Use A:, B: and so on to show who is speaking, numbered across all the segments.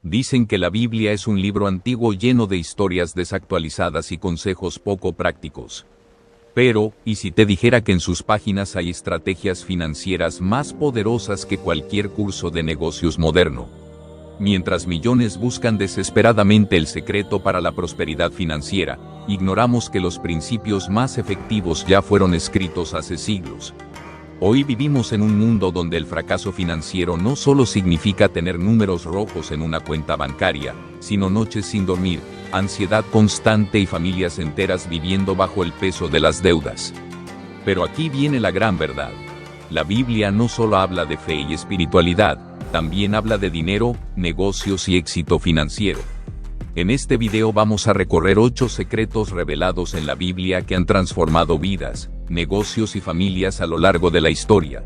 A: Dicen que la Biblia es un libro antiguo lleno de historias desactualizadas y consejos poco prácticos. Pero, ¿y si te dijera que en sus páginas hay estrategias financieras más poderosas que cualquier curso de negocios moderno? Mientras millones buscan desesperadamente el secreto para la prosperidad financiera, ignoramos que los principios más efectivos ya fueron escritos hace siglos. Hoy vivimos en un mundo donde el fracaso financiero no solo significa tener números rojos en una cuenta bancaria, sino noches sin dormir, ansiedad constante y familias enteras viviendo bajo el peso de las deudas. Pero aquí viene la gran verdad. La Biblia no solo habla de fe y espiritualidad, también habla de dinero, negocios y éxito financiero. En este video vamos a recorrer 8 secretos revelados en la Biblia que han transformado vidas, negocios y familias a lo largo de la historia.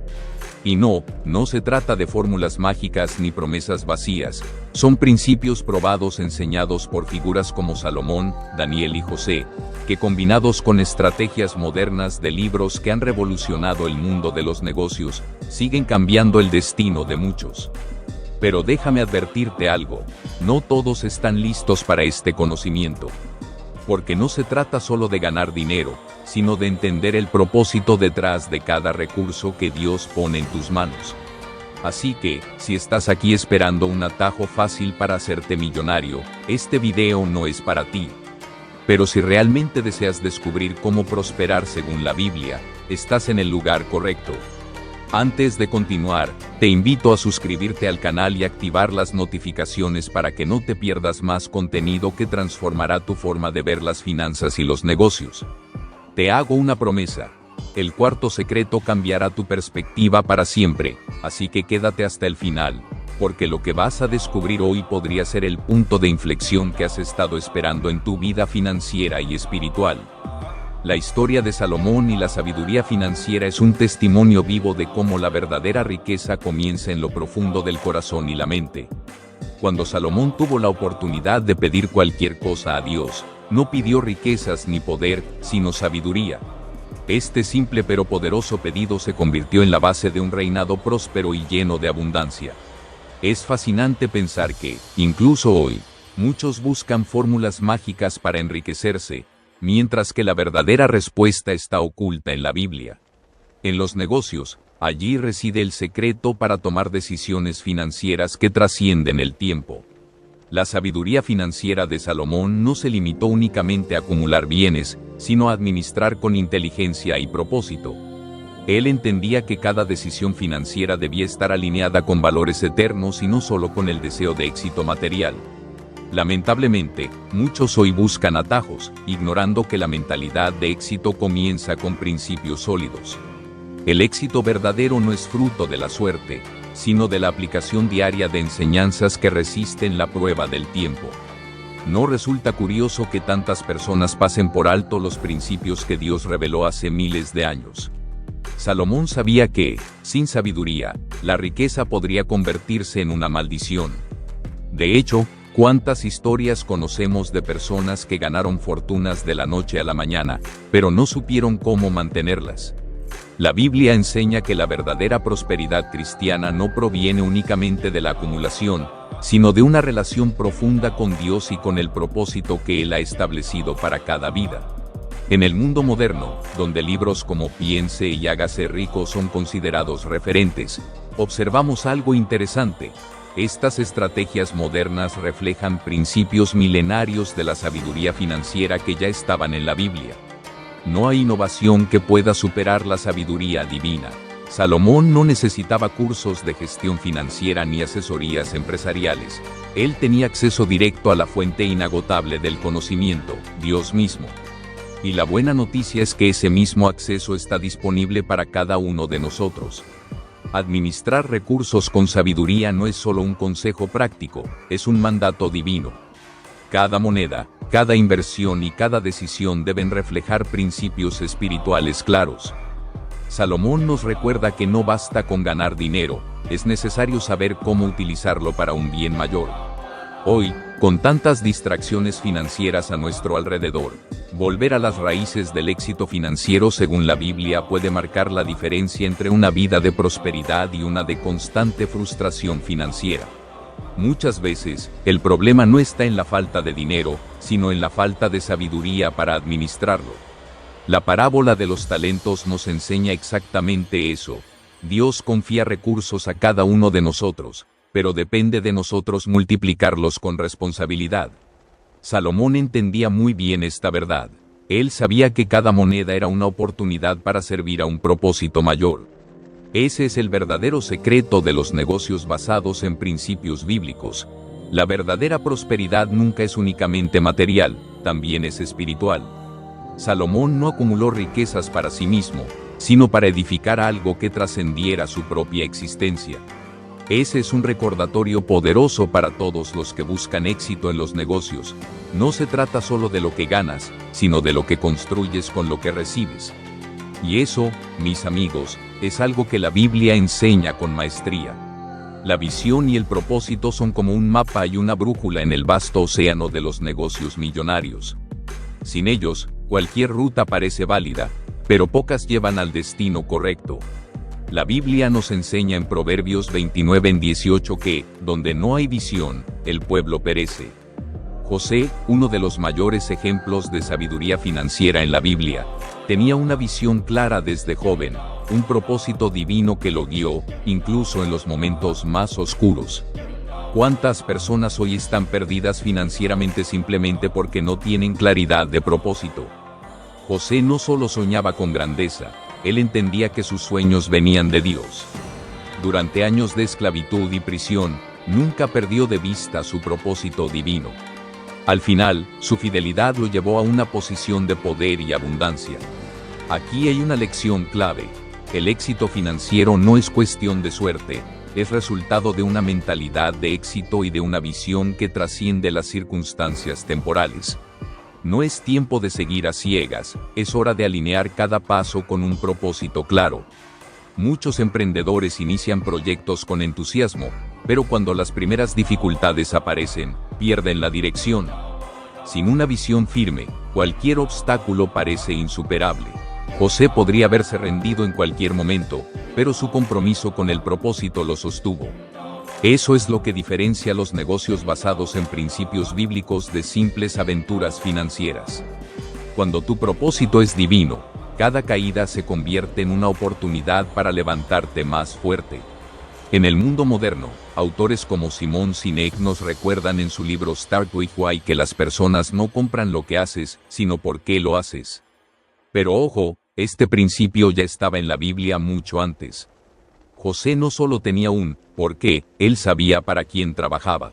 A: Y no se trata de fórmulas mágicas ni promesas vacías, son principios probados enseñados por figuras como Salomón, Daniel y José, que combinados con estrategias modernas de libros que han revolucionado el mundo de los negocios, siguen cambiando el destino de muchos. Pero déjame advertirte algo, no todos están listos para este conocimiento. Porque no se trata solo de ganar dinero, sino de entender el propósito detrás de cada recurso que Dios pone en tus manos. Así que, si estás aquí esperando un atajo fácil para hacerte millonario, este video no es para ti. Pero si realmente deseas descubrir cómo prosperar según la Biblia, estás en el lugar correcto. Antes de continuar, te invito a suscribirte al canal y activar las notificaciones para que no te pierdas más contenido que transformará tu forma de ver las finanzas y los negocios. Te hago una promesa. El cuarto secreto cambiará tu perspectiva para siempre, así que quédate hasta el final, porque lo que vas a descubrir hoy podría ser el punto de inflexión que has estado esperando en tu vida financiera y espiritual. La historia de Salomón y la sabiduría financiera es un testimonio vivo de cómo la verdadera riqueza comienza en lo profundo del corazón y la mente. Cuando Salomón tuvo la oportunidad de pedir cualquier cosa a Dios, no pidió riquezas ni poder, sino sabiduría. Este simple pero poderoso pedido se convirtió en la base de un reinado próspero y lleno de abundancia. Es fascinante pensar que, incluso hoy, muchos buscan fórmulas mágicas para enriquecerse, mientras que la verdadera respuesta está oculta en la Biblia. En los negocios, allí reside el secreto para tomar decisiones financieras que trascienden el tiempo. La sabiduría financiera de Salomón no se limitó únicamente a acumular bienes, sino a administrar con inteligencia y propósito. Él entendía que cada decisión financiera debía estar alineada con valores eternos y no solo con el deseo de éxito material. Lamentablemente, muchos hoy buscan atajos, ignorando que la mentalidad de éxito comienza con principios sólidos. El éxito verdadero no es fruto de la suerte, sino de la aplicación diaria de enseñanzas que resisten la prueba del tiempo. ¿No resulta curioso que tantas personas pasen por alto los principios que Dios reveló hace miles de años? Salomón sabía que, sin sabiduría, la riqueza podría convertirse en una maldición. De hecho, ¿cuántas historias conocemos de personas que ganaron fortunas de la noche a la mañana, pero no supieron cómo mantenerlas? La Biblia enseña que la verdadera prosperidad cristiana no proviene únicamente de la acumulación, sino de una relación profunda con Dios y con el propósito que Él ha establecido para cada vida. En el mundo moderno, donde libros como Piense y hágase rico son considerados referentes, observamos algo interesante. Estas estrategias modernas reflejan principios milenarios de la sabiduría financiera que ya estaban en la Biblia. No hay innovación que pueda superar la sabiduría divina. Salomón no necesitaba cursos de gestión financiera ni asesorías empresariales. Él tenía acceso directo a la fuente inagotable del conocimiento, Dios mismo. Y la buena noticia es que ese mismo acceso está disponible para cada uno de nosotros. Administrar recursos con sabiduría no es solo un consejo práctico, es un mandato divino. Cada moneda, cada inversión y cada decisión deben reflejar principios espirituales claros. Salomón nos recuerda que no basta con ganar dinero, es necesario saber cómo utilizarlo para un bien mayor. Hoy, con tantas distracciones financieras a nuestro alrededor, volver a las raíces del éxito financiero según la Biblia puede marcar la diferencia entre una vida de prosperidad y una de constante frustración financiera. Muchas veces, el problema no está en la falta de dinero, sino en la falta de sabiduría para administrarlo. La parábola de los talentos nos enseña exactamente eso. Dios confía recursos a cada uno de nosotros, pero depende de nosotros multiplicarlos con responsabilidad. Salomón entendía muy bien esta verdad. Él sabía que cada moneda era una oportunidad para servir a un propósito mayor. Ese es el verdadero secreto de los negocios basados en principios bíblicos. La verdadera prosperidad nunca es únicamente material, también es espiritual. Salomón no acumuló riquezas para sí mismo, sino para edificar algo que trascendiera su propia existencia. Ese es un recordatorio poderoso para todos los que buscan éxito en los negocios. No se trata solo de lo que ganas, sino de lo que construyes con lo que recibes. Y eso, mis amigos, es algo que la Biblia enseña con maestría. La visión y el propósito son como un mapa y una brújula en el vasto océano de los negocios millonarios. Sin ellos, cualquier ruta parece válida, pero pocas llevan al destino correcto. La Biblia nos enseña en Proverbios 29:18 que, donde no hay visión, el pueblo perece. José, uno de los mayores ejemplos de sabiduría financiera en la Biblia, tenía una visión clara desde joven, un propósito divino que lo guió, incluso en los momentos más oscuros. ¿Cuántas personas hoy están perdidas financieramente simplemente porque no tienen claridad de propósito? José no solo soñaba con grandeza, él entendía que sus sueños venían de Dios. Durante años de esclavitud y prisión, nunca perdió de vista su propósito divino. Al final, su fidelidad lo llevó a una posición de poder y abundancia. Aquí hay una lección clave. El éxito financiero no es cuestión de suerte, es resultado de una mentalidad de éxito y de una visión que trasciende las circunstancias temporales. No es tiempo de seguir a ciegas, es hora de alinear cada paso con un propósito claro. Muchos emprendedores inician proyectos con entusiasmo, pero cuando las primeras dificultades aparecen, pierden la dirección. Sin una visión firme, cualquier obstáculo parece insuperable. José podría haberse rendido en cualquier momento, pero su compromiso con el propósito lo sostuvo. Eso es lo que diferencia los negocios basados en principios bíblicos de simples aventuras financieras. Cuando tu propósito es divino, cada caída se convierte en una oportunidad para levantarte más fuerte. En el mundo moderno, autores como Simon Sinek nos recuerdan en su libro Start With Why que las personas no compran lo que haces, sino por qué lo haces. Pero ojo, este principio ya estaba en la Biblia mucho antes. José no solo tenía un por qué, él sabía para quién trabajaba.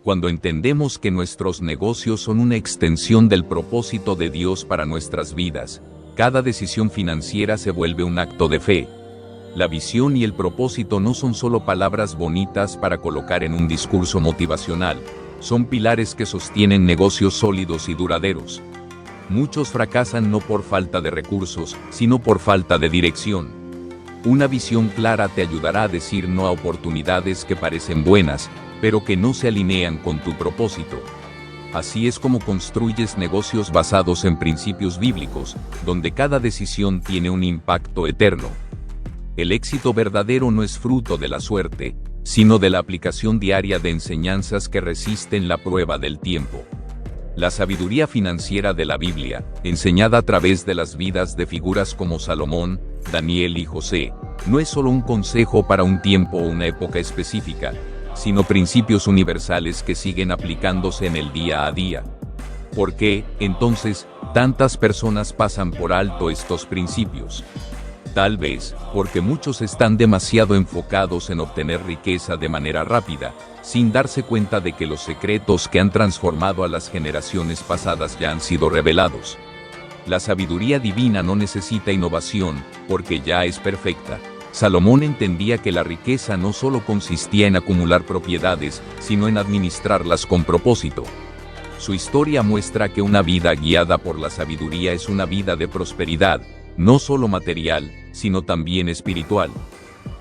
A: Cuando entendemos que nuestros negocios son una extensión del propósito de Dios para nuestras vidas, cada decisión financiera se vuelve un acto de fe. La visión y el propósito no son solo palabras bonitas para colocar en un discurso motivacional, son pilares que sostienen negocios sólidos y duraderos. Muchos fracasan no por falta de recursos, sino por falta de dirección. Una visión clara te ayudará a decir no a oportunidades que parecen buenas, pero que no se alinean con tu propósito. Así es como construyes negocios basados en principios bíblicos, donde cada decisión tiene un impacto eterno. El éxito verdadero no es fruto de la suerte, sino de la aplicación diaria de enseñanzas que resisten la prueba del tiempo. La sabiduría financiera de la Biblia, enseñada a través de las vidas de figuras como Salomón, Daniel y José, no es solo un consejo para un tiempo o una época específica, sino principios universales que siguen aplicándose en el día a día. ¿Por qué, entonces, tantas personas pasan por alto estos principios? Tal vez, porque muchos están demasiado enfocados en obtener riqueza de manera rápida, sin darse cuenta de que los secretos que han transformado a las generaciones pasadas ya han sido revelados. La sabiduría divina no necesita innovación, porque ya es perfecta. Salomón entendía que la riqueza no solo consistía en acumular propiedades, sino en administrarlas con propósito. Su historia muestra que una vida guiada por la sabiduría es una vida de prosperidad, no solo material, sino también espiritual.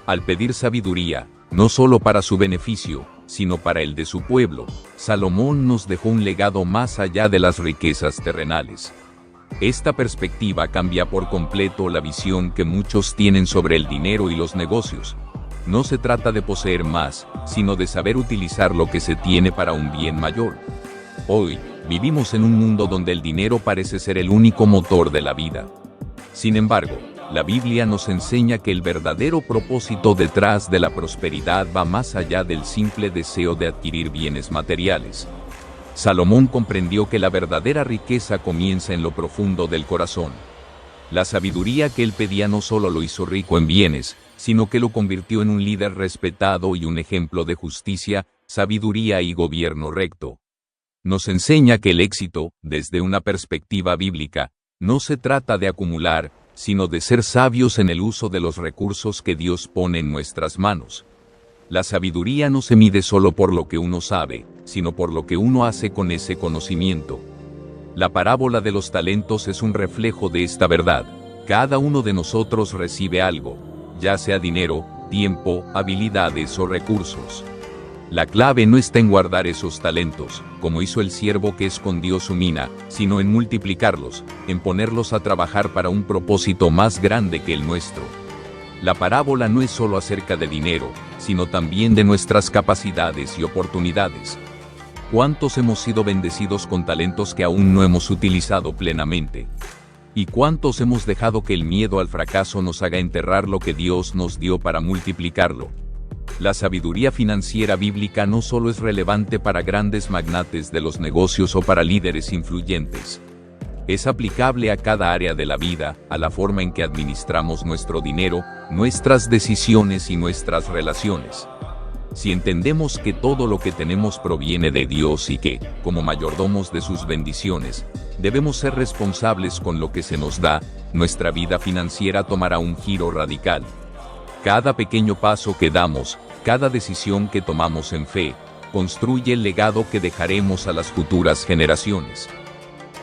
A: Al pedir sabiduría, no solo para su beneficio, sino para el de su pueblo, Salomón nos dejó un legado más allá de las riquezas terrenales. Esta perspectiva cambia por completo la visión que muchos tienen sobre el dinero y los negocios. No se trata de poseer más, sino de saber utilizar lo que se tiene para un bien mayor. Hoy, vivimos en un mundo donde el dinero parece ser el único motor de la vida. Sin embargo, la Biblia nos enseña que el verdadero propósito detrás de la prosperidad va más allá del simple deseo de adquirir bienes materiales. Salomón comprendió que la verdadera riqueza comienza en lo profundo del corazón. La sabiduría que él pedía no solo lo hizo rico en bienes, sino que lo convirtió en un líder respetado y un ejemplo de justicia, sabiduría y gobierno recto. Nos enseña que el éxito, desde una perspectiva bíblica, no se trata de acumular, sino de ser sabios en el uso de los recursos que Dios pone en nuestras manos. La sabiduría no se mide solo por lo que uno sabe, sino por lo que uno hace con ese conocimiento. La parábola de los talentos es un reflejo de esta verdad. Cada uno de nosotros recibe algo, ya sea dinero, tiempo, habilidades o recursos. La clave no está en guardar esos talentos, como hizo el siervo que escondió su mina, sino en multiplicarlos, en ponerlos a trabajar para un propósito más grande que el nuestro. La parábola no es solo acerca de dinero, sino también de nuestras capacidades y oportunidades. ¿Cuántos hemos sido bendecidos con talentos que aún no hemos utilizado plenamente? ¿Y cuántos hemos dejado que el miedo al fracaso nos haga enterrar lo que Dios nos dio para multiplicarlo? La sabiduría financiera bíblica no solo es relevante para grandes magnates de los negocios o para líderes influyentes. Es aplicable a cada área de la vida, a la forma en que administramos nuestro dinero, nuestras decisiones y nuestras relaciones. Si entendemos que todo lo que tenemos proviene de Dios y que, como mayordomos de sus bendiciones, debemos ser responsables con lo que se nos da, nuestra vida financiera tomará un giro radical. Cada pequeño paso que damos, cada decisión que tomamos en fe, construye el legado que dejaremos a las futuras generaciones.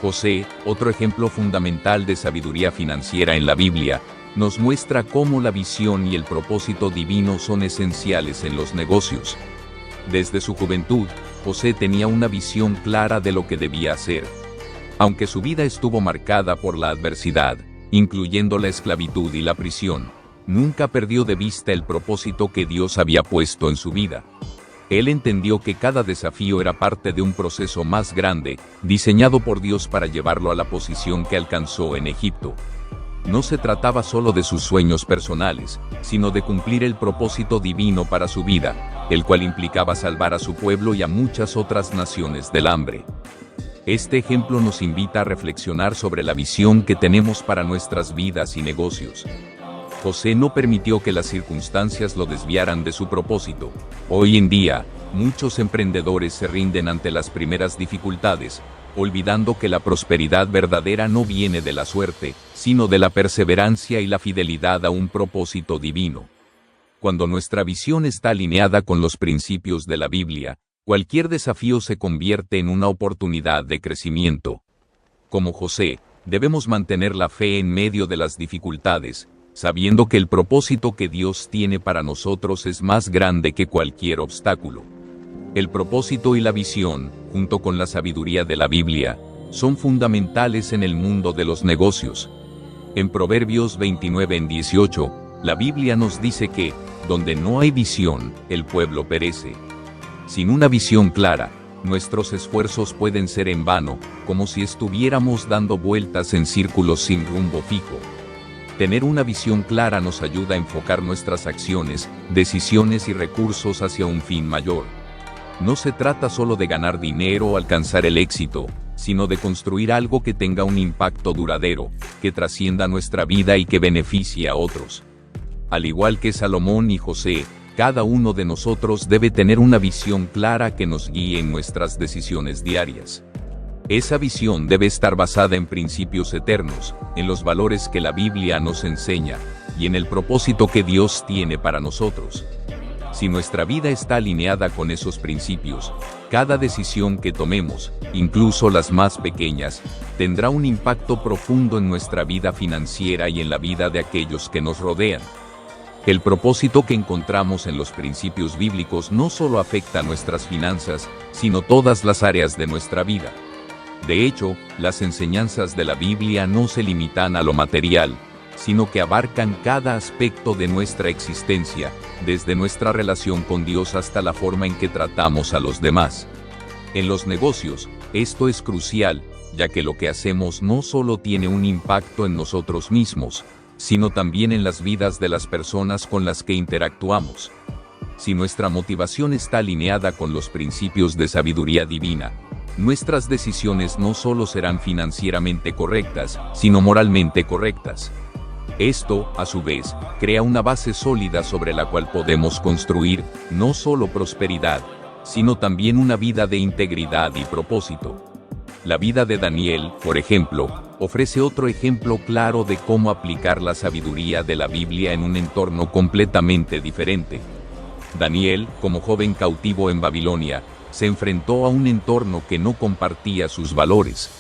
A: José, otro ejemplo fundamental de sabiduría financiera en la Biblia, nos muestra cómo la visión y el propósito divino son esenciales en los negocios. Desde su juventud, José tenía una visión clara de lo que debía hacer. Aunque su vida estuvo marcada por la adversidad, incluyendo la esclavitud y la prisión, nunca perdió de vista el propósito que Dios había puesto en su vida. Él entendió que cada desafío era parte de un proceso más grande, diseñado por Dios para llevarlo a la posición que alcanzó en Egipto. No se trataba solo de sus sueños personales, sino de cumplir el propósito divino para su vida, el cual implicaba salvar a su pueblo y a muchas otras naciones del hambre. Este ejemplo nos invita a reflexionar sobre la visión que tenemos para nuestras vidas y negocios. José no permitió que las circunstancias lo desviaran de su propósito. Hoy en día, muchos emprendedores se rinden ante las primeras dificultades, olvidando que la prosperidad verdadera no viene de la suerte, sino de la perseverancia y la fidelidad a un propósito divino. Cuando nuestra visión está alineada con los principios de la Biblia, cualquier desafío se convierte en una oportunidad de crecimiento. Como José, debemos mantener la fe en medio de las dificultades, sabiendo que el propósito que Dios tiene para nosotros es más grande que cualquier obstáculo. El propósito y la visión, junto con la sabiduría de la Biblia, son fundamentales en el mundo de los negocios. En Proverbios 29:18, la Biblia nos dice que, donde no hay visión, el pueblo perece. Sin una visión clara, nuestros esfuerzos pueden ser en vano, como si estuviéramos dando vueltas en círculos sin rumbo fijo. Tener una visión clara nos ayuda a enfocar nuestras acciones, decisiones y recursos hacia un fin mayor. No se trata solo de ganar dinero o alcanzar el éxito, sino de construir algo que tenga un impacto duradero, que trascienda nuestra vida y que beneficie a otros. Al igual que Salomón y José, cada uno de nosotros debe tener una visión clara que nos guíe en nuestras decisiones diarias. Esa visión debe estar basada en principios eternos, en los valores que la Biblia nos enseña, y en el propósito que Dios tiene para nosotros. Si nuestra vida está alineada con esos principios, cada decisión que tomemos, incluso las más pequeñas, tendrá un impacto profundo en nuestra vida financiera y en la vida de aquellos que nos rodean. El propósito que encontramos en los principios bíblicos no solo afecta a nuestras finanzas, sino todas las áreas de nuestra vida. De hecho, las enseñanzas de la Biblia no se limitan a lo material, sino que abarcan cada aspecto de nuestra existencia, desde nuestra relación con Dios hasta la forma en que tratamos a los demás. En los negocios, esto es crucial, ya que lo que hacemos no solo tiene un impacto en nosotros mismos, sino también en las vidas de las personas con las que interactuamos. Si nuestra motivación está alineada con los principios de sabiduría divina, nuestras decisiones no solo serán financieramente correctas, sino moralmente correctas. Esto, a su vez, crea una base sólida sobre la cual podemos construir no solo prosperidad, sino también una vida de integridad y propósito. La vida de Daniel, por ejemplo, ofrece otro ejemplo claro de cómo aplicar la sabiduría de la Biblia en un entorno completamente diferente. Daniel, como joven cautivo en Babilonia, se enfrentó a un entorno que no compartía sus valores.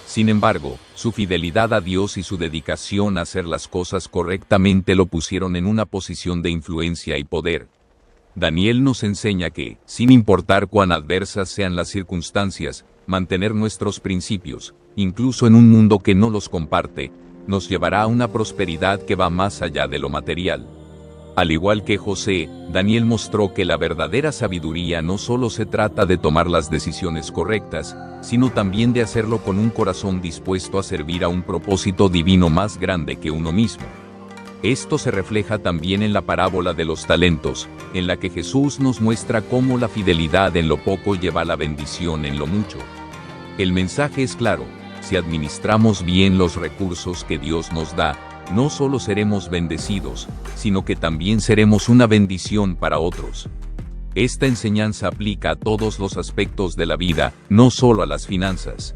A: Sin embargo, su fidelidad a Dios y su dedicación a hacer las cosas correctamente lo pusieron en una posición de influencia y poder. Daniel nos enseña que, sin importar cuán adversas sean las circunstancias, mantener nuestros principios, incluso en un mundo que no los comparte, nos llevará a una prosperidad que va más allá de lo material. Al igual que José, Daniel mostró que la verdadera sabiduría no solo se trata de tomar las decisiones correctas, sino también de hacerlo con un corazón dispuesto a servir a un propósito divino más grande que uno mismo. Esto se refleja también en la parábola de los talentos, en la que Jesús nos muestra cómo la fidelidad en lo poco lleva la bendición en lo mucho. El mensaje es claro: si administramos bien los recursos que Dios nos da, no solo seremos bendecidos, sino que también seremos una bendición para otros. Esta enseñanza aplica a todos los aspectos de la vida, no solo a las finanzas.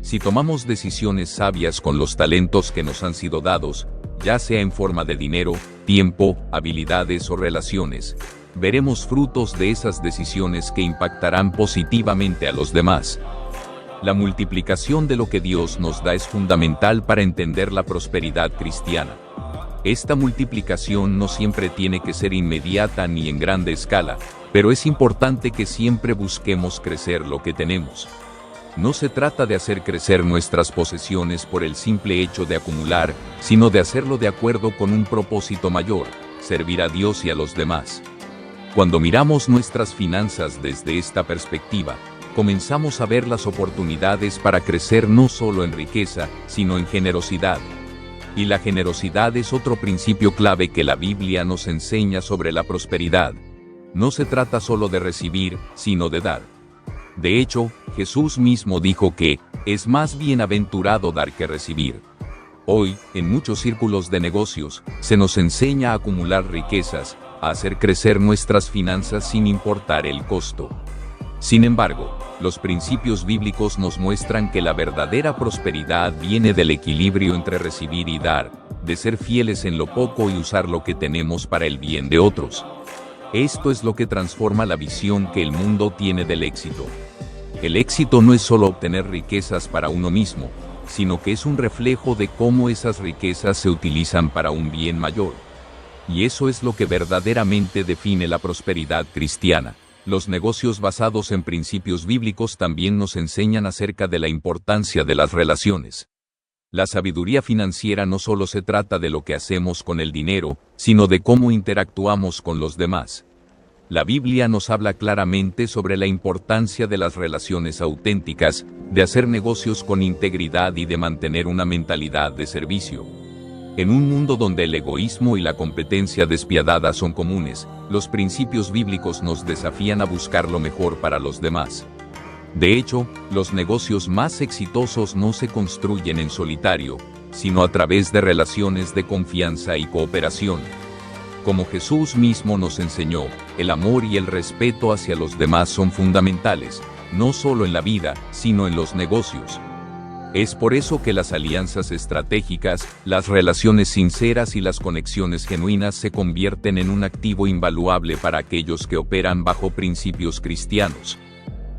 A: Si tomamos decisiones sabias con los talentos que nos han sido dados, ya sea en forma de dinero, tiempo, habilidades o relaciones, veremos frutos de esas decisiones que impactarán positivamente a los demás. La multiplicación de lo que Dios nos da es fundamental para entender la prosperidad cristiana. Esta multiplicación no siempre tiene que ser inmediata ni en grande escala, pero es importante que siempre busquemos crecer lo que tenemos. No se trata de hacer crecer nuestras posesiones por el simple hecho de acumular, sino de hacerlo de acuerdo con un propósito mayor: servir a Dios y a los demás. Cuando miramos nuestras finanzas desde esta perspectiva, comenzamos a ver las oportunidades para crecer no solo en riqueza, sino en generosidad. Y la generosidad es otro principio clave que la Biblia nos enseña sobre la prosperidad. No se trata solo de recibir, sino de dar. De hecho, Jesús mismo dijo que es más bienaventurado dar que recibir. Hoy, en muchos círculos de negocios, se nos enseña a acumular riquezas, a hacer crecer nuestras finanzas sin importar el costo. Sin embargo, los principios bíblicos nos muestran que la verdadera prosperidad viene del equilibrio entre recibir y dar, de ser fieles en lo poco y usar lo que tenemos para el bien de otros. Esto es lo que transforma la visión que el mundo tiene del éxito. El éxito no es solo obtener riquezas para uno mismo, sino que es un reflejo de cómo esas riquezas se utilizan para un bien mayor. Y eso es lo que verdaderamente define la prosperidad cristiana. Los negocios basados en principios bíblicos también nos enseñan acerca de la importancia de las relaciones. La sabiduría financiera no solo se trata de lo que hacemos con el dinero, sino de cómo interactuamos con los demás. La Biblia nos habla claramente sobre la importancia de las relaciones auténticas, de hacer negocios con integridad y de mantener una mentalidad de servicio. En un mundo donde el egoísmo y la competencia despiadada son comunes, los principios bíblicos nos desafían a buscar lo mejor para los demás. De hecho, los negocios más exitosos no se construyen en solitario, sino a través de relaciones de confianza y cooperación. Como Jesús mismo nos enseñó, el amor y el respeto hacia los demás son fundamentales, no solo en la vida, sino en los negocios. Es por eso que las alianzas estratégicas, las relaciones sinceras y las conexiones genuinas se convierten en un activo invaluable para aquellos que operan bajo principios cristianos.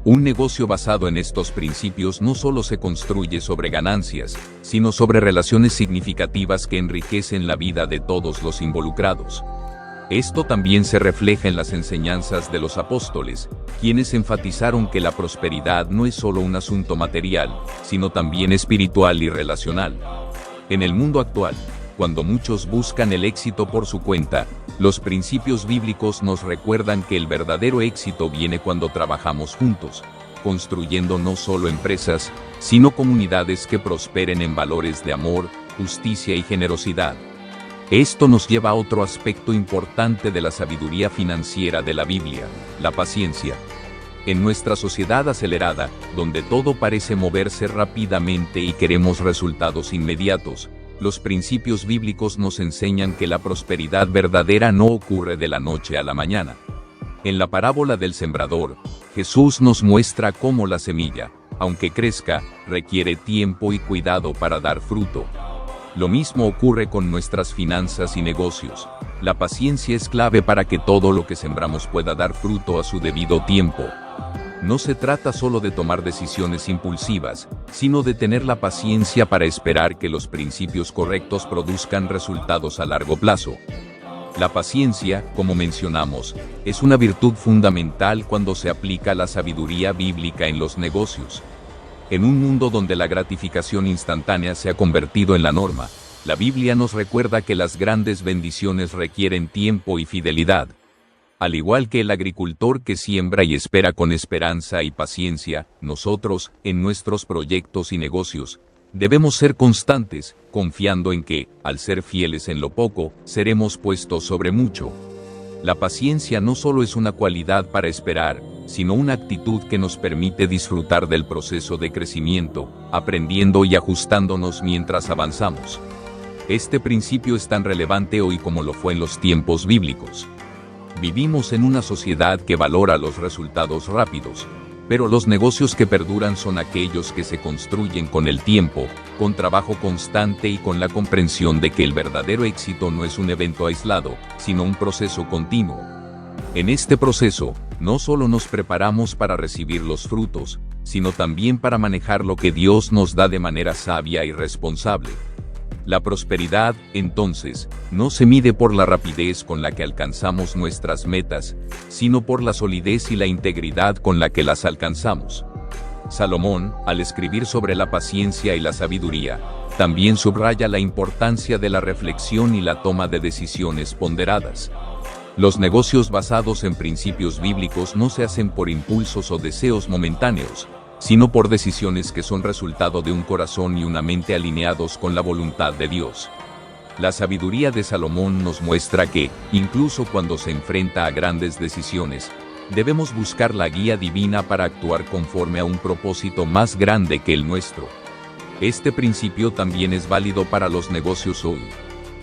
A: Un negocio basado en estos principios no solo se construye sobre ganancias, sino sobre relaciones significativas que enriquecen la vida de todos los involucrados. Esto también se refleja en las enseñanzas de los apóstoles, quienes enfatizaron que la prosperidad no es solo un asunto material, sino también espiritual y relacional. En el mundo actual, Cuando muchos buscan el éxito por su cuenta, los principios bíblicos nos recuerdan que el verdadero éxito viene cuando trabajamos juntos, construyendo no solo empresas, sino comunidades que prosperen en valores de amor, justicia y generosidad. Esto nos lleva a otro aspecto importante de la sabiduría financiera de la Biblia, la paciencia. En nuestra sociedad acelerada, donde todo parece moverse rápidamente y queremos resultados inmediatos, los principios bíblicos nos enseñan que la prosperidad verdadera no ocurre de la noche a la mañana. En la parábola del sembrador, Jesús nos muestra cómo la semilla, aunque crezca, requiere tiempo y cuidado para dar fruto. Lo mismo ocurre con nuestras finanzas y negocios. La paciencia es clave para que todo lo que sembramos pueda dar fruto a su debido tiempo. No se trata solo de tomar decisiones impulsivas, sino de tener la paciencia para esperar que los principios correctos produzcan resultados a largo plazo. La paciencia, como mencionamos, es una virtud fundamental cuando se aplica la sabiduría bíblica en los negocios. En un mundo donde la gratificación instantánea se ha convertido en la norma, la Biblia nos recuerda que las grandes bendiciones requieren tiempo y fidelidad. Al igual que el agricultor que siembra y espera con esperanza y paciencia, nosotros, en nuestros proyectos y negocios, debemos ser constantes, confiando en que, al ser fieles en lo poco, seremos puestos sobre mucho. La paciencia no solo es una cualidad para esperar, sino una actitud que nos permite disfrutar del proceso de crecimiento, aprendiendo y ajustándonos mientras avanzamos. Este principio es tan relevante hoy como lo fue en los tiempos bíblicos. Vivimos en una sociedad que valora los resultados rápidos, pero los negocios que perduran son aquellos que se construyen con el tiempo, con trabajo constante y con la comprensión de que el verdadero éxito no es un evento aislado, sino un proceso continuo. En este proceso, no solo nos preparamos para recibir los frutos, sino también para manejar lo que Dios nos da de manera sabia y responsable. La prosperidad, entonces, no se mide por la rapidez con la que alcanzamos nuestras metas, sino por la solidez y la integridad con la que las alcanzamos. Salomón, al escribir sobre la paciencia y la sabiduría, también subraya la importancia de la reflexión y la toma de decisiones ponderadas. Los negocios basados en principios bíblicos no se hacen por impulsos o deseos momentáneos, sino por decisiones que son resultado de un corazón y una mente alineados con la voluntad de Dios. La sabiduría de Salomón nos muestra que, incluso cuando se enfrenta a grandes decisiones, debemos buscar la guía divina para actuar conforme a un propósito más grande que el nuestro. Este principio también es válido para los negocios hoy.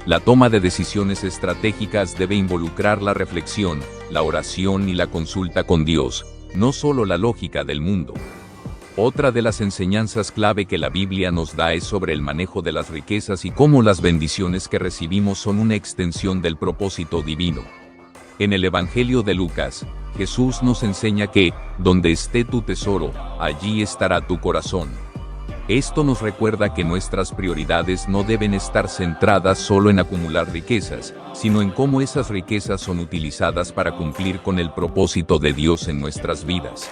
A: La toma de decisiones estratégicas debe involucrar la reflexión, la oración y la consulta con Dios, no solo la lógica del mundo. Otra de las enseñanzas clave que la Biblia nos da es sobre el manejo de las riquezas y cómo las bendiciones que recibimos son una extensión del propósito divino. En el Evangelio de Lucas, Jesús nos enseña que, donde esté tu tesoro, allí estará tu corazón. Esto nos recuerda que nuestras prioridades no deben estar centradas solo en acumular riquezas, sino en cómo esas riquezas son utilizadas para cumplir con el propósito de Dios en nuestras vidas.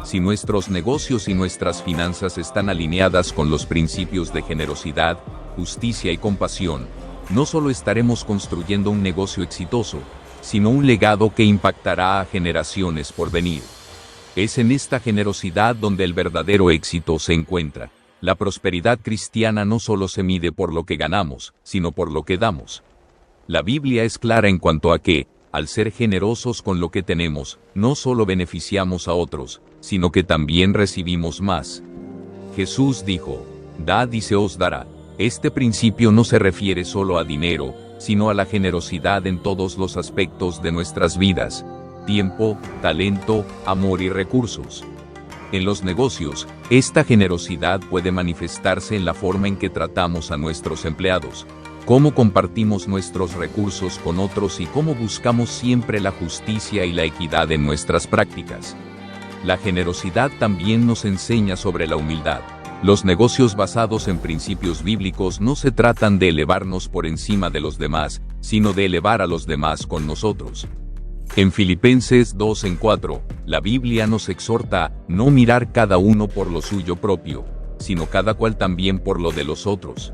A: Si nuestros negocios y nuestras finanzas están alineadas con los principios de generosidad, justicia y compasión, no solo estaremos construyendo un negocio exitoso, sino un legado que impactará a generaciones por venir. Es en esta generosidad donde el verdadero éxito se encuentra. La prosperidad cristiana no solo se mide por lo que ganamos, sino por lo que damos. La Biblia es clara en cuanto a que, al ser generosos con lo que tenemos, no solo beneficiamos a otros, sino que también recibimos más. Jesús dijo, «Dad y se os dará». Este principio no se refiere solo a dinero, sino a la generosidad en todos los aspectos de nuestras vidas: tiempo, talento, amor y recursos. En los negocios, esta generosidad puede manifestarse en la forma en que tratamos a nuestros empleados, cómo compartimos nuestros recursos con otros y cómo buscamos siempre la justicia y la equidad en nuestras prácticas. La generosidad también nos enseña sobre la humildad. Los negocios basados en principios bíblicos no se tratan de elevarnos por encima de los demás, sino de elevar a los demás con nosotros. En Filipenses 2:4, la Biblia nos exhorta a no mirar cada uno por lo suyo propio, sino cada cual también por lo de los otros.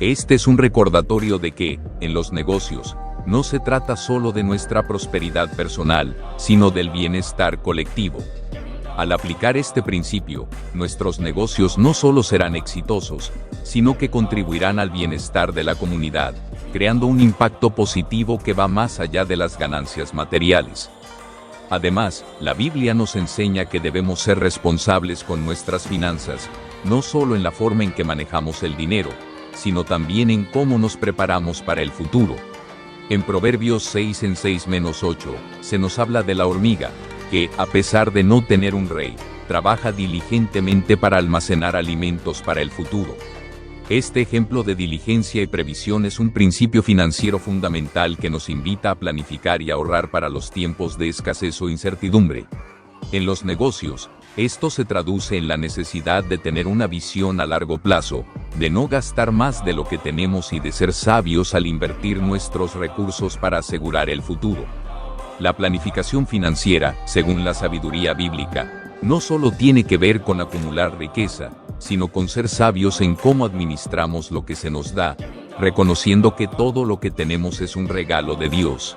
A: Este es un recordatorio de que, en los negocios, no se trata solo de nuestra prosperidad personal, sino del bienestar colectivo. Al aplicar este principio, nuestros negocios no solo serán exitosos, sino que contribuirán al bienestar de la comunidad, creando un impacto positivo que va más allá de las ganancias materiales. Además, la Biblia nos enseña que debemos ser responsables con nuestras finanzas, no solo en la forma en que manejamos el dinero, sino también en cómo nos preparamos para el futuro. En Proverbios 6 en 6-8, se nos habla de la hormiga, que, a pesar de no tener un rey, trabaja diligentemente para almacenar alimentos para el futuro. Este ejemplo de diligencia y previsión es un principio financiero fundamental que nos invita a planificar y ahorrar para los tiempos de escasez o incertidumbre. En los negocios, esto se traduce en la necesidad de tener una visión a largo plazo, de no gastar más de lo que tenemos y de ser sabios al invertir nuestros recursos para asegurar el futuro. La planificación financiera, según la sabiduría bíblica, no solo tiene que ver con acumular riqueza, sino con ser sabios en cómo administramos lo que se nos da, reconociendo que todo lo que tenemos es un regalo de Dios.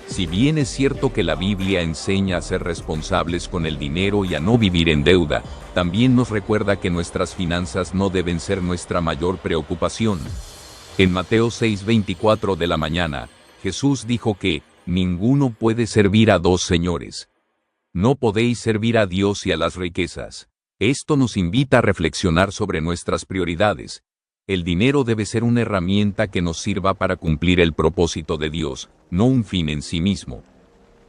A: Si bien es cierto que la Biblia enseña a ser responsables con el dinero y a no vivir en deuda, también nos recuerda que nuestras finanzas no deben ser nuestra mayor preocupación. En Mateo 6:24 de la mañana, Jesús dijo que, ninguno puede servir a dos señores. No podéis servir a Dios y a las riquezas. Esto nos invita a reflexionar sobre nuestras prioridades. El dinero debe ser una herramienta que nos sirva para cumplir el propósito de Dios, no un fin en sí mismo.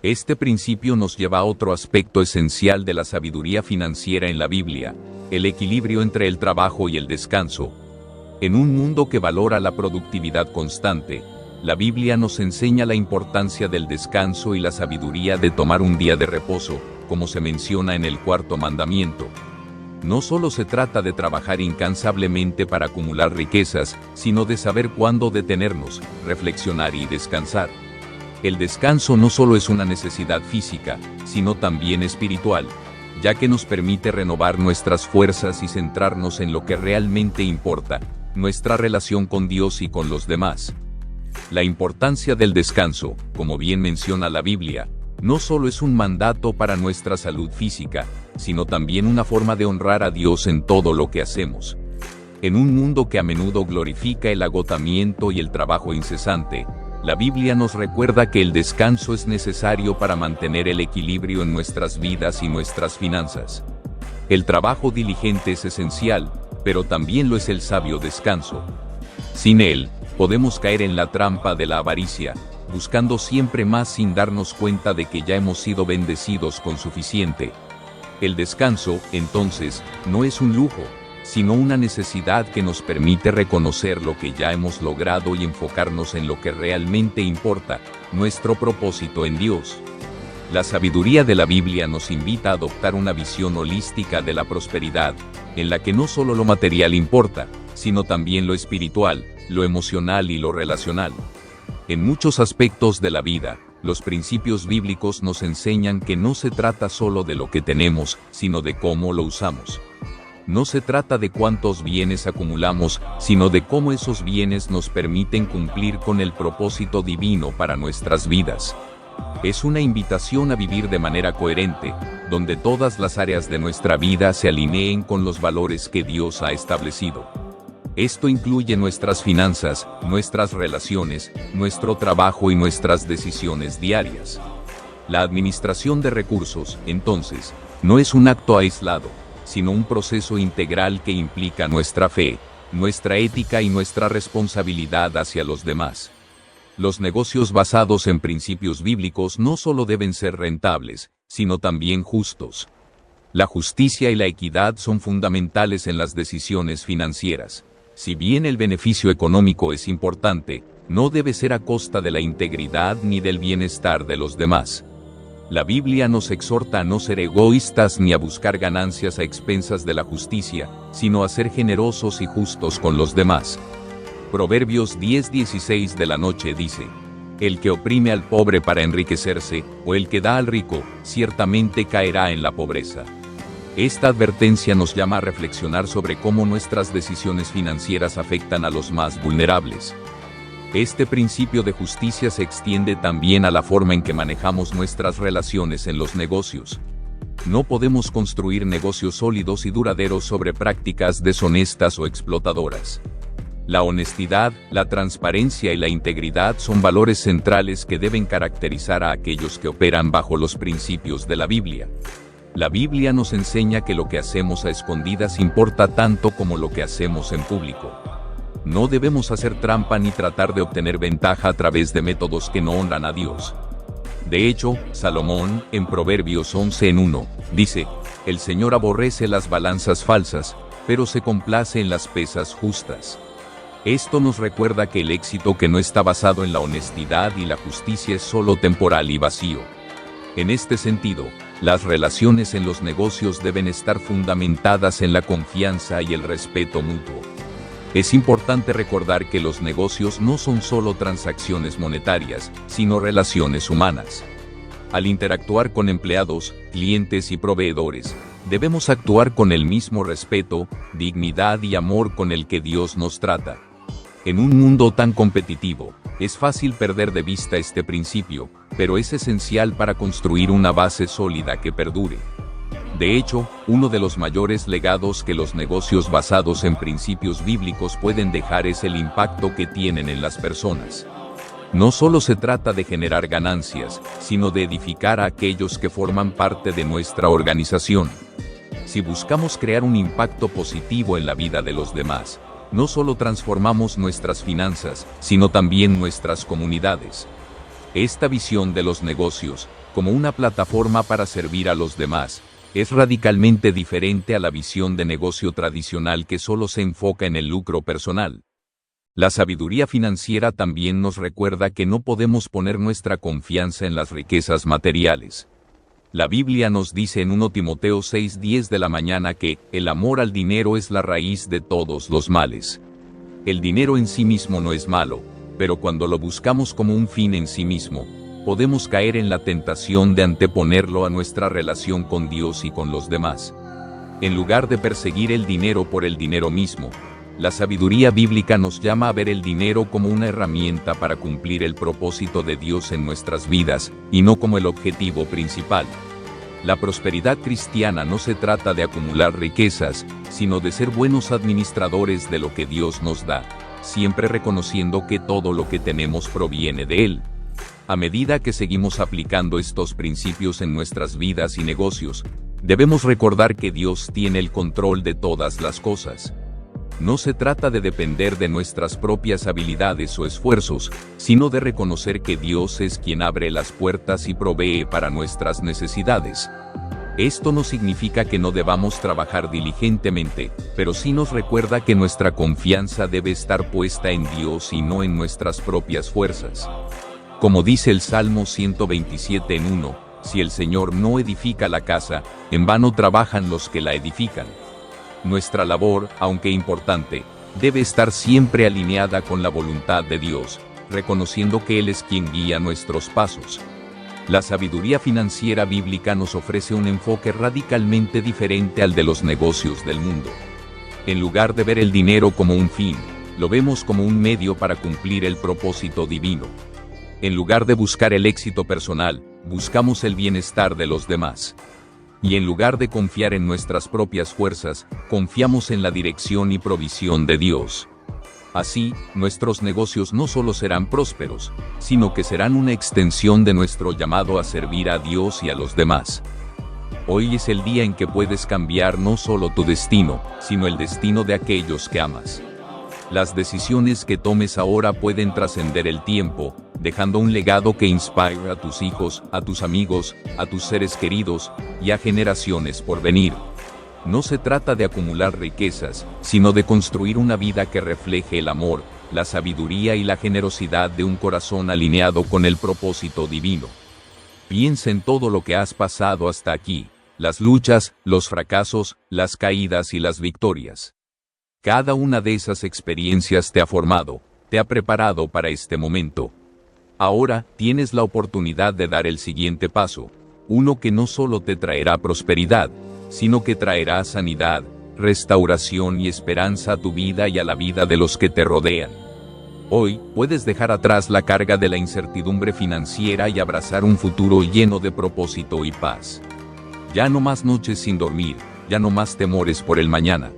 A: Este principio nos lleva a otro aspecto esencial de la sabiduría financiera en la Biblia, el equilibrio entre el trabajo y el descanso. En un mundo que valora la productividad constante, la Biblia nos enseña la importancia del descanso y la sabiduría de tomar un día de reposo, como se menciona en el cuarto mandamiento. No solo se trata de trabajar incansablemente para acumular riquezas, sino de saber cuándo detenernos, reflexionar y descansar. El descanso no solo es una necesidad física, sino también espiritual, ya que nos permite renovar nuestras fuerzas y centrarnos en lo que realmente importa, nuestra relación con Dios y con los demás. La importancia del descanso, como bien menciona la Biblia, no solo es un mandato para nuestra salud física, sino también una forma de honrar a Dios en todo lo que hacemos. En un mundo que a menudo glorifica el agotamiento y el trabajo incesante, la Biblia nos recuerda que el descanso es necesario para mantener el equilibrio en nuestras vidas y nuestras finanzas. El trabajo diligente es esencial, pero también lo es el sabio descanso. Sin él, podemos caer en la trampa de la avaricia, buscando siempre más sin darnos cuenta de que ya hemos sido bendecidos con suficiente. El descanso, entonces, no es un lujo, sino una necesidad que nos permite reconocer lo que ya hemos logrado y enfocarnos en lo que realmente importa, nuestro propósito en Dios. La sabiduría de la Biblia nos invita a adoptar una visión holística de la prosperidad, en la que no solo lo material importa, sino también lo espiritual, lo emocional y lo relacional. En muchos aspectos de la vida, los principios bíblicos nos enseñan que no se trata solo de lo que tenemos, sino de cómo lo usamos. No se trata de cuántos bienes acumulamos, sino de cómo esos bienes nos permiten cumplir con el propósito divino para nuestras vidas. Es una invitación a vivir de manera coherente, donde todas las áreas de nuestra vida se alineen con los valores que Dios ha establecido. Esto incluye nuestras finanzas, nuestras relaciones, nuestro trabajo y nuestras decisiones diarias. La administración de recursos, entonces, no es un acto aislado, sino un proceso integral que implica nuestra fe, nuestra ética y nuestra responsabilidad hacia los demás. Los negocios basados en principios bíblicos no solo deben ser rentables, sino también justos. La justicia y la equidad son fundamentales en las decisiones financieras. Si bien el beneficio económico es importante, no debe ser a costa de la integridad ni del bienestar de los demás. La Biblia nos exhorta a no ser egoístas ni a buscar ganancias a expensas de la justicia, sino a ser generosos y justos con los demás. Proverbios 10:16 de la noche dice: el que oprime al pobre para enriquecerse, o el que da al rico, ciertamente caerá en la pobreza. Esta advertencia nos llama a reflexionar sobre cómo nuestras decisiones financieras afectan a los más vulnerables. Este principio de justicia se extiende también a la forma en que manejamos nuestras relaciones en los negocios. No podemos construir negocios sólidos y duraderos sobre prácticas deshonestas o explotadoras. La honestidad, la transparencia y la integridad son valores centrales que deben caracterizar a aquellos que operan bajo los principios de la Biblia. La Biblia nos enseña que lo que hacemos a escondidas importa tanto como lo que hacemos en público. No debemos hacer trampa ni tratar de obtener ventaja a través de métodos que no honran a Dios. De hecho, Salomón, en Proverbios 11:1, dice: "El Señor aborrece las balanzas falsas, pero se complace en las pesas justas". Esto nos recuerda que el éxito que no está basado en la honestidad y la justicia es solo temporal y vacío. En este sentido, las relaciones en los negocios deben estar fundamentadas en la confianza y el respeto mutuo. Es importante recordar que los negocios no son solo transacciones monetarias, sino relaciones humanas. Al interactuar con empleados, clientes y proveedores, debemos actuar con el mismo respeto, dignidad y amor con el que Dios nos trata. En un mundo tan competitivo, es fácil perder de vista este principio, pero es esencial para construir una base sólida que perdure. De hecho, uno de los mayores legados que los negocios basados en principios bíblicos pueden dejar es el impacto que tienen en las personas. No solo se trata de generar ganancias, sino de edificar a aquellos que forman parte de nuestra organización. Si buscamos crear un impacto positivo en la vida de los demás, no solo transformamos nuestras finanzas, sino también nuestras comunidades. Esta visión de los negocios, como una plataforma para servir a los demás, es radicalmente diferente a la visión de negocio tradicional que solo se enfoca en el lucro personal. La sabiduría financiera también nos recuerda que no podemos poner nuestra confianza en las riquezas materiales. La Biblia nos dice en 1 Timoteo 6:10 de la mañana que el amor al dinero es la raíz de todos los males. El dinero en sí mismo no es malo, pero cuando lo buscamos como un fin en sí mismo, podemos caer en la tentación de anteponerlo a nuestra relación con Dios y con los demás. En lugar de perseguir el dinero por el dinero mismo, la sabiduría bíblica nos llama a ver el dinero como una herramienta para cumplir el propósito de Dios en nuestras vidas, y no como el objetivo principal. La prosperidad cristiana no se trata de acumular riquezas, sino de ser buenos administradores de lo que Dios nos da, siempre reconociendo que todo lo que tenemos proviene de Él. A medida que seguimos aplicando estos principios en nuestras vidas y negocios, debemos recordar que Dios tiene el control de todas las cosas. No se trata de depender de nuestras propias habilidades o esfuerzos, sino de reconocer que Dios es quien abre las puertas y provee para nuestras necesidades. Esto no significa que no debamos trabajar diligentemente, pero sí nos recuerda que nuestra confianza debe estar puesta en Dios y no en nuestras propias fuerzas. Como dice el Salmo 127:1, si el Señor no edifica la casa, en vano trabajan los que la edifican. Nuestra labor, aunque importante, debe estar siempre alineada con la voluntad de Dios, reconociendo que Él es quien guía nuestros pasos. La sabiduría financiera bíblica nos ofrece un enfoque radicalmente diferente al de los negocios del mundo. En lugar de ver el dinero como un fin, lo vemos como un medio para cumplir el propósito divino. En lugar de buscar el éxito personal, buscamos el bienestar de los demás. Y en lugar de confiar en nuestras propias fuerzas, confiamos en la dirección y provisión de Dios. Así, nuestros negocios no solo serán prósperos, sino que serán una extensión de nuestro llamado a servir a Dios y a los demás. Hoy es el día en que puedes cambiar no solo tu destino, sino el destino de aquellos que amas. Las decisiones que tomes ahora pueden trascender el tiempo, dejando un legado que inspire a tus hijos, a tus amigos, a tus seres queridos, y a generaciones por venir. No se trata de acumular riquezas, sino de construir una vida que refleje el amor, la sabiduría y la generosidad de un corazón alineado con el propósito divino. Piensa en todo lo que has pasado hasta aquí, las luchas, los fracasos, las caídas y las victorias. Cada una de esas experiencias te ha formado, te ha preparado para este momento. Ahora, tienes la oportunidad de dar el siguiente paso, uno que no solo te traerá prosperidad, sino que traerá sanidad, restauración y esperanza a tu vida y a la vida de los que te rodean. Hoy, puedes dejar atrás la carga de la incertidumbre financiera y abrazar un futuro lleno de propósito y paz. Ya no más noches sin dormir, ya no más temores por el mañana.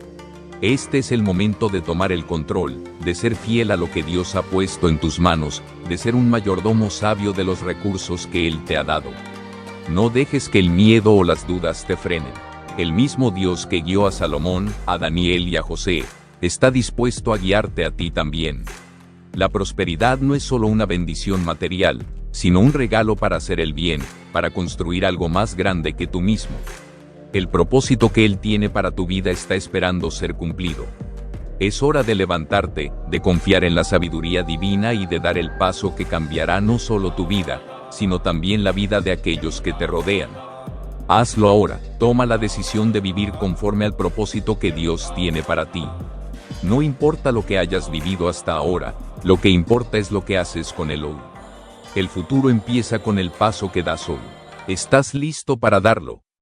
A: Este es el momento de tomar el control, de ser fiel a lo que Dios ha puesto en tus manos, de ser un mayordomo sabio de los recursos que Él te ha dado. No dejes que el miedo o las dudas te frenen. El mismo Dios que guió a Salomón, a Daniel y a José, está dispuesto a guiarte a ti también. La prosperidad no es solo una bendición material, sino un regalo para hacer el bien, para construir algo más grande que tú mismo. El propósito que Él tiene para tu vida está esperando ser cumplido. Es hora de levantarte, de confiar en la sabiduría divina y de dar el paso que cambiará no solo tu vida, sino también la vida de aquellos que te rodean. Hazlo ahora, toma la decisión de vivir conforme al propósito que Dios tiene para ti. No importa lo que hayas vivido hasta ahora, lo que importa es lo que haces con él hoy. El futuro empieza con el paso que das hoy. ¿Estás listo para darlo?